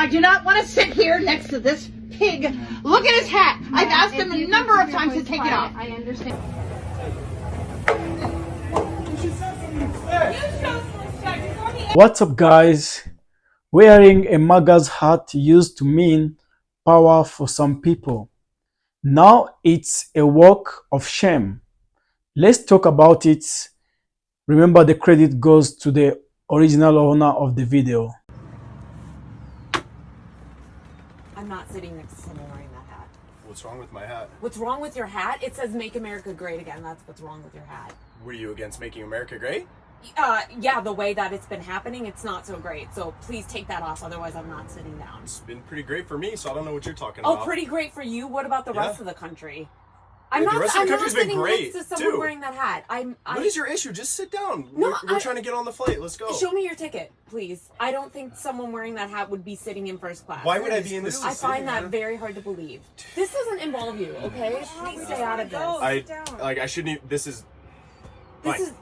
I do not want to sit here next to this pig. Look at his hat. I've asked him a number of times to take it off. I understand. What's up, guys? Wearing a Maga's hat used to mean power for some people. Now it's a walk of shame. Let's talk about it. Remember, the credit goes to the original owner of the video. I'm not sitting next to someone wearing that hat. What's wrong with my hat? What's wrong with your hat? It says "Make America Great Again." That's what's wrong with your hat. Were you against making America great? Yeah, the way that it's been happening, it's not so great. So please take that off, otherwise I'm not sitting down. It's been pretty great for me, so I don't know what you're talking Oh, about. pretty great for you? What about the rest of the country? The rest of the country's been sitting great, next to someone too. wearing that hat. What is your issue? Just sit down. No, we're trying to get on the flight. Let's go. Show me your ticket, please. I don't think someone wearing that hat would be sitting in first class. Why would I be in this? I find that very hard to believe. This doesn't involve you, okay? Please stay out of this. I shouldn't even, this is... This is...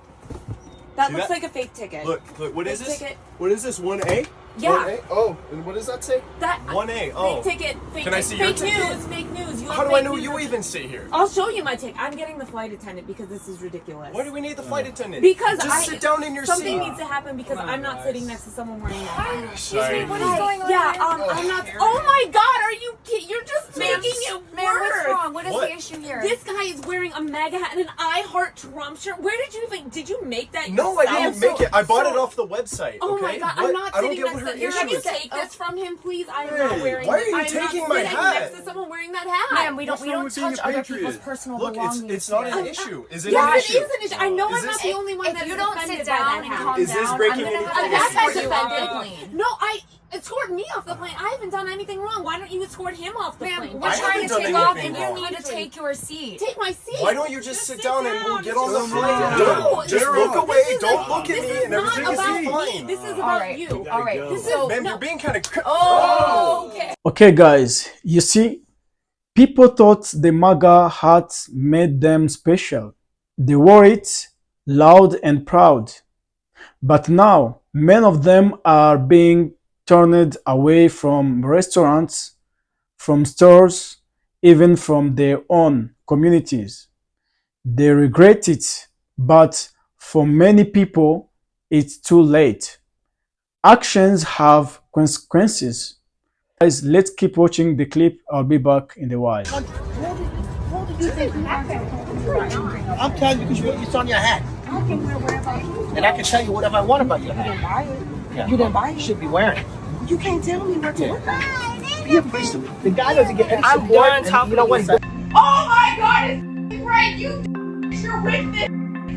That See looks that? like a fake ticket. Look, what is Fake this? ticket. What is this, 1A? Yeah. 1A? Oh, and what does that say? That 1A, oh. Fake ticket. Fake Can I see your fake ticket? news. Fake news. You How have do I fake know news. you even sit here? I'll show you my ticket. I'm getting the flight attendant because this is ridiculous. Why do we need the flight attendant? Because Just sit down in your something seat. needs to happen because I'm not sitting next to someone wearing that. Sorry. What is going on? Yeah, I'm not. Oh my God, are you kidding? You're just making it Ma'am, what's worse. wrong? What is What? the issue here? This guy is wearing a MAGA hat and an I Heart Trump shirt. Where did you even? Did you make that? No, I yourself? didn't make it. I bought it off the website. Oh okay? my God, What? I'm not I don't sitting get next what her to him. issue Can you is. take this from him, please? I am Hey, not wearing. why are you I'm taking not my sitting hat? next to someone wearing that hat. Ma'am, we don't wrong with being touch a other patriot? people's personal Look, belongings. it's not here. an issue. Is it Yes, an it issue? is an issue. I know Is I'm not this- the only one If that you is don't offended sit by down that and hat. calm Is this down, breaking I'm gonna anything? have to That guy's escort you off the offended. plane. No, I escort me off the plane. I haven't done anything wrong. Why don't you escort him off the Ma'am, plane? we're I trying haven't to done take off anything and you wrong. need to take your seat. Take my seat. Why don't you just sit down and we'll get on the Just flight? sit Don't- down. Just No, look this away. isn't- Don't look at this me, is and not everything is about me. fine. This is All about right, you. all right. This is Ma'am, no. you're being kind of. Oh, okay. Okay, guys, you see, people thought the MAGA hat made them special. They wore it loud and proud. But now, many of them are being turned away from restaurants, from stores, even from their own communities. They regret it, but for many people, it's too late. Actions have consequences. Guys, let's keep watching the clip. I'll be back in a while. I'm telling you because it's on your hat. And I can tell you whatever I want about your hat. You didn't buy it. Yeah. You didn't buy You it. should be wearing it. You can't tell me what to wear. Be a priest to me. The guy doesn't get any I'm support. done And talking you know to what? you. Oh my God, it's right. You, you're with this.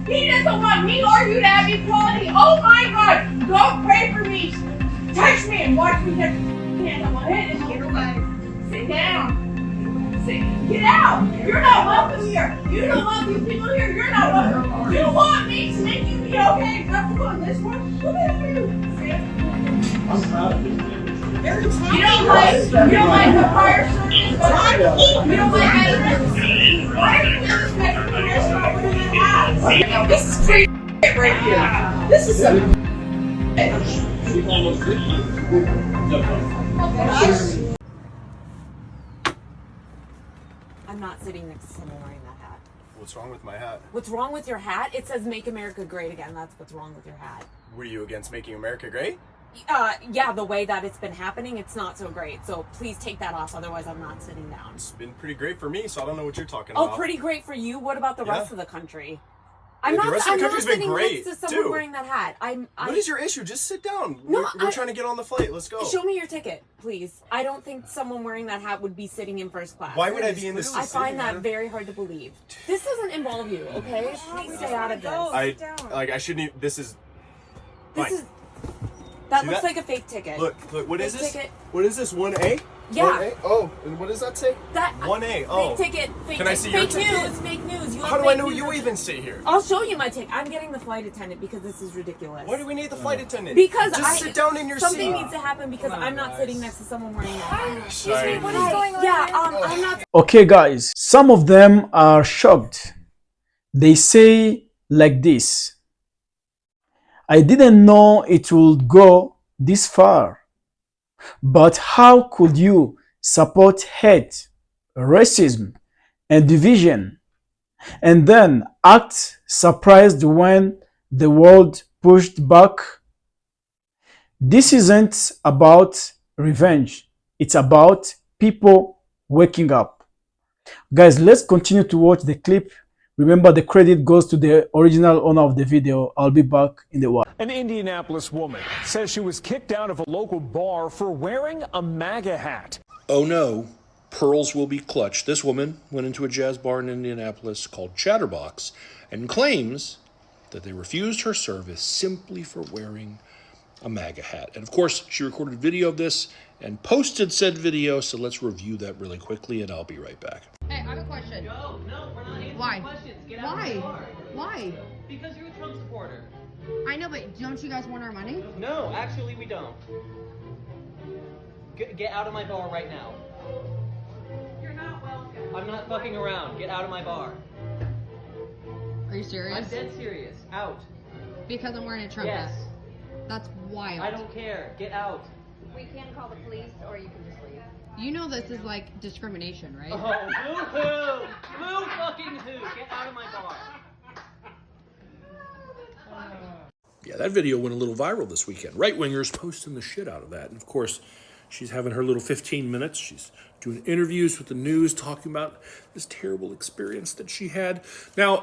He doesn't want me or you to have equality. Oh my God, go pray for me. Touch me and watch me get hands on my head and get away. Sit down. Get out. You're not welcome here. You don't want these people here. You're not welcome. You want me to make you be okay. Not to go on this one. Who the hell are you? You don't like the prior service? You don't like veterans? Why are you disrespecting the restaurant we're in the house? This is free right here. This is some I'm not sitting next to someone wearing that hat. What's wrong with my hat? What's wrong with your hat? It says "Make America Great Again." That's what's wrong with your hat. Were you against making America great? Yeah, the way that it's been happening, it's not so great. So please take that off, otherwise I'm not sitting down. It's been pretty great for me, so I don't know what you're talking Oh, about. pretty great for you. What about the Yeah. rest of the country? The I'm not. rest of I'm the not country's been sitting great, next to someone too. wearing that hat. What is your issue? Just sit down. No, we're I- trying to get on the flight. Let's go. Show me your ticket, please. I don't think someone wearing that hat would be sitting in first class. Why would I be in this? I find that very hard to believe. This doesn't involve you, okay? Please stay out of this. I shouldn't even, this is This fine. is. That See looks that? like a fake ticket. Look, what is Fake this? ticket. What is this? 1A? Yeah. 1A? Oh, and what does that say? That 1A. Oh. fake ticket. Fake Can I see your fake ticket? news. Fake news. You How have do I fake know news. you even sit here? I'll show you my ticket. I'm getting the flight attendant because this is ridiculous. Why do we need the flight attendant? Because just sit down in your something seat. needs to happen because I'm not sitting next to someone wearing that. Sorry. What is going on? Yeah, I'm not. Okay, guys, some of them are shocked. They say like this: I didn't know it would go this far. But how could you support hate, racism, and division, and then act surprised when the world pushed back? This isn't about revenge, it's about people waking up. Guys, let's continue to watch the clip. Remember, the credit goes to the original owner of the video. I'll be back in a while. An Indianapolis woman says she was kicked out of a local bar for wearing a Maga hat. Oh no, pearls will be clutched. This woman went into a jazz bar in Indianapolis called Chatterbox and claims that they refused her service simply for wearing a Maga hat. And of course, she recorded video of this and posted said video, so let's review that really quickly and I'll be right back. Hey, I have a question. No, we're not answering Why? questions. Get out of the bar. Why? Because you're a Trump supporter. I know, but don't you guys want our money? No, actually we don't. Get out of my bar right now. You're not welcome. I'm not fucking around. Get out of my bar. Are you serious? I'm dead serious. Out. Because I'm wearing a Trump Yes. hat. That's wild. I don't care. Get out. We can call the police, or you can just leave. You know this is like discrimination, right? Oh, boo-hoo! Boo fucking who! Get out of my bar. Yeah, that video went a little viral this weekend. Right-wingers posting the shit out of that. And of course, she's having her little 15 minutes. She's doing interviews with the news, talking about this terrible experience that she had. Now,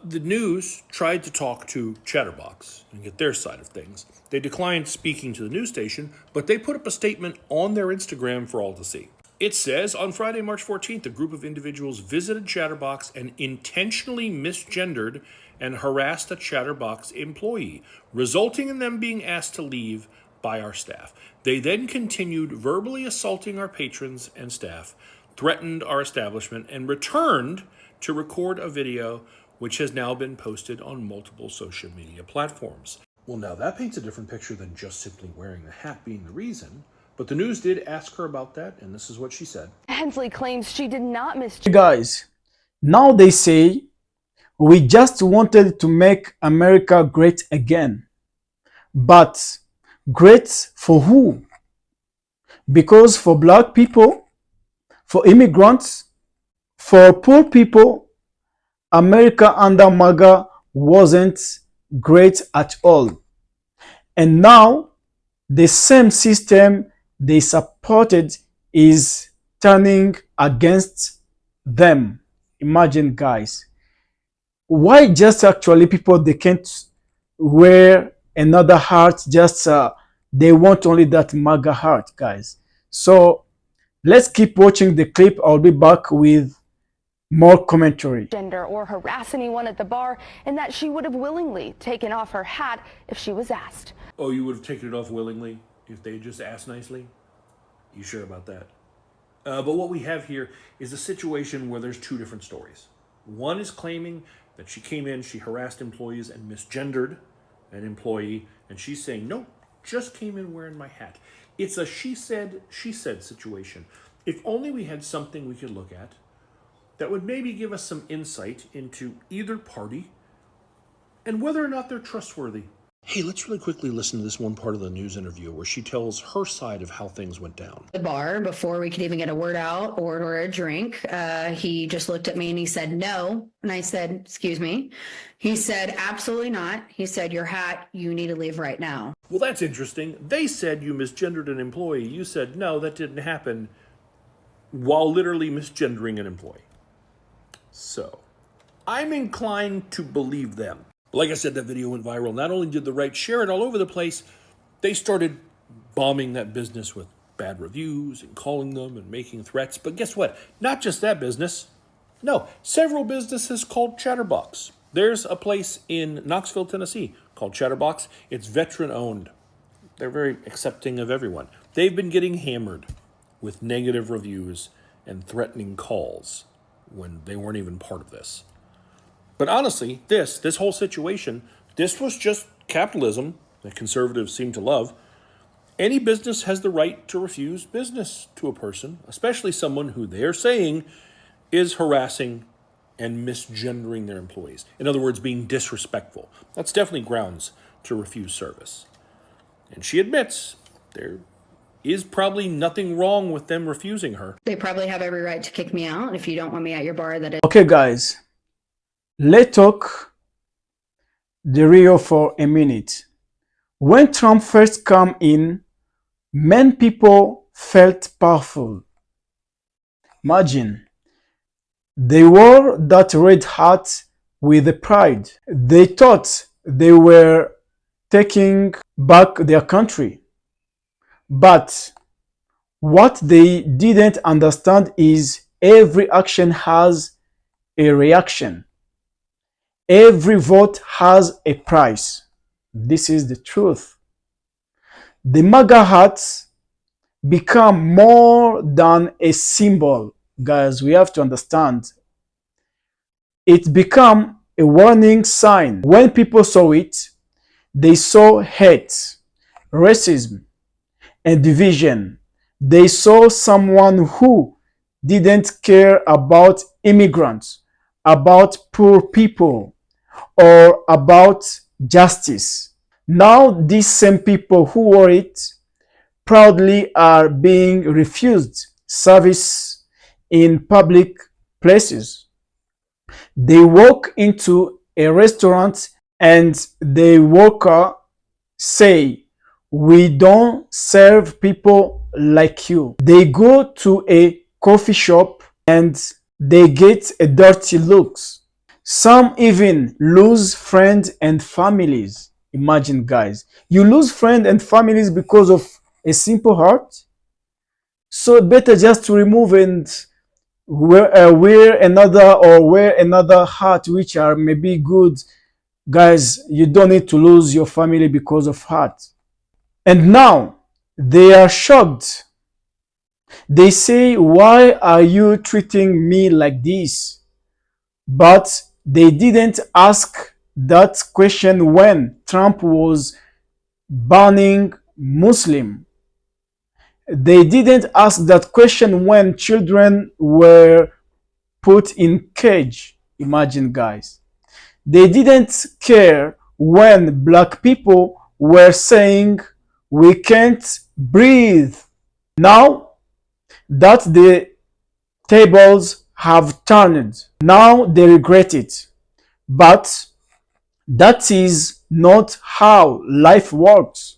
the news tried to talk to Chatterbox and get their side of things. They declined speaking to the news station, but they put up a statement on their Instagram for all to see. It says, on Friday, March 14th, a group of individuals visited Chatterbox and intentionally misgendered and harassed a Chatterbox employee, resulting in them being asked to leave by our staff. They then continued verbally assaulting our patrons and staff, threatened our establishment, and returned to record a video which has now been posted on multiple social media platforms. Well, now that paints a different picture than just simply wearing the hat being the reason, but the news did ask her about that, and this is what she said. Hensley claims she did not Guys, now they say, we just wanted to make America great again. But great for who? Because for black people, for immigrants, for poor people, America under Maga wasn't great at all. And now the same system they supported is turning against them. Imagine, guys. Why just actually people, they can't wear another heart, just they want only that Maga heart, guys. So let's keep watching the clip. I'll be back with more commentary. Gender or harass anyone at the bar, and that she would have willingly taken off her hat if she was asked. Oh, you would have taken it off willingly if they just asked nicely? You sure about that? But what we have here is a situation where there's two different stories. One is claiming that she came in, she harassed employees and misgendered an employee, and she's saying, no, just came in wearing my hat. It's a she said situation. If only we had something we could look at that would maybe give us some insight into either party and whether or not they're trustworthy. Hey, let's really quickly listen to this one part of the news interview where she tells her side of how things went down. The bar, before we could even get a word out or order a drink, he just looked at me and he said, no. And I said, excuse me. He said, absolutely not. He said, your hat, you need to leave right now. Well, that's interesting. They said you misgendered an employee. You said, no, that didn't happen, while literally misgendering an employee. So, I'm inclined to believe them. Like I said, that video went viral. Not only did the right share it all over the place, they started bombing that business with bad reviews and calling them and making threats. But guess what? Not just that business. No, several businesses called Chatterbox. There's a place in Knoxville, Tennessee called Chatterbox. It's veteran-owned. They're very accepting of everyone. They've been getting hammered with negative reviews and threatening calls when they weren't even part of this. But honestly, this whole situation, this was just capitalism that conservatives seem to love. Any business has the right to refuse business to a person, especially someone who they're saying is harassing and misgendering their employees. In other words, being disrespectful. That's definitely grounds to refuse service. And she admits they're is probably nothing wrong with them refusing her. They probably have every right to kick me out. If you don't want me at your bar, that is. Okay, guys, let's talk the real for a minute. When Trump first came in, many people felt powerful. Imagine, they wore that red hat with pride. They thought they were taking back their country. But what they didn't understand is every action has a reaction. Every vote has a price. This is the truth. The Maga hats become more than a symbol, guys. We have to understand. It became a warning sign. When people saw it, they saw hate, racism, and division. They saw someone who didn't care about immigrants, about poor people, or about justice. Now these same people who wore it proudly are being refused service in public places. They walk into a restaurant and the worker say, "We don't serve people like you." They go to a coffee shop and they get a dirty looks. Some even lose friends and families. Imagine, guys, you lose friends and families because of a simple heart. So better just to remove and wear another heart which are maybe good. Guys, you don't need to lose your family because of heart. And now they are shocked. They say, "Why are you treating me like this?" But they didn't ask that question when Trump was banning Muslim. They didn't ask that question when children were put in cage. Imagine, guys. They didn't care when black people were saying, "We can't breathe." Now that the tables have turned, now they regret it. But that is not how life works.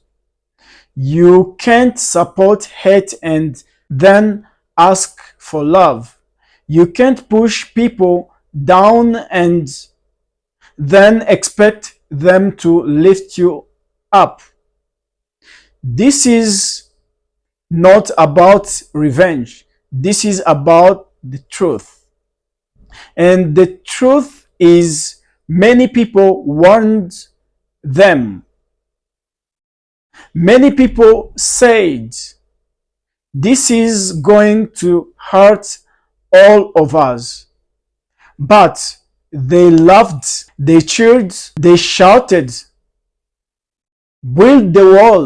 You can't support hate and then ask for love. You can't push people down and then expect them to lift you up. This is not about revenge. This is about the truth. And the truth is, many people warned them. Many people said, "This is going to hurt all of us." But they laughed, they cheered, they shouted, "Build the wall."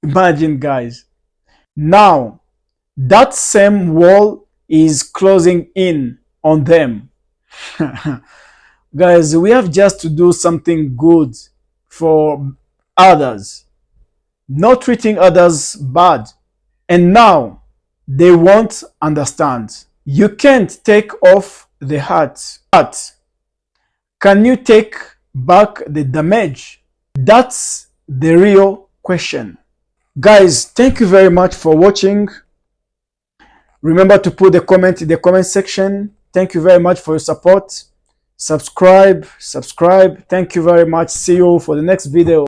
Imagine, guys. Now, that same wall is closing in on them. Guys, we have just to do something good for others, not treating others bad. And now they won't understand. You can't take off the hat, but can you take back the damage? That's the real question. Guys, thank you very much for watching. Remember to put the comment in the comment section. Thank you very much for your support. Subscribe. Thank you very much. See you for the next video.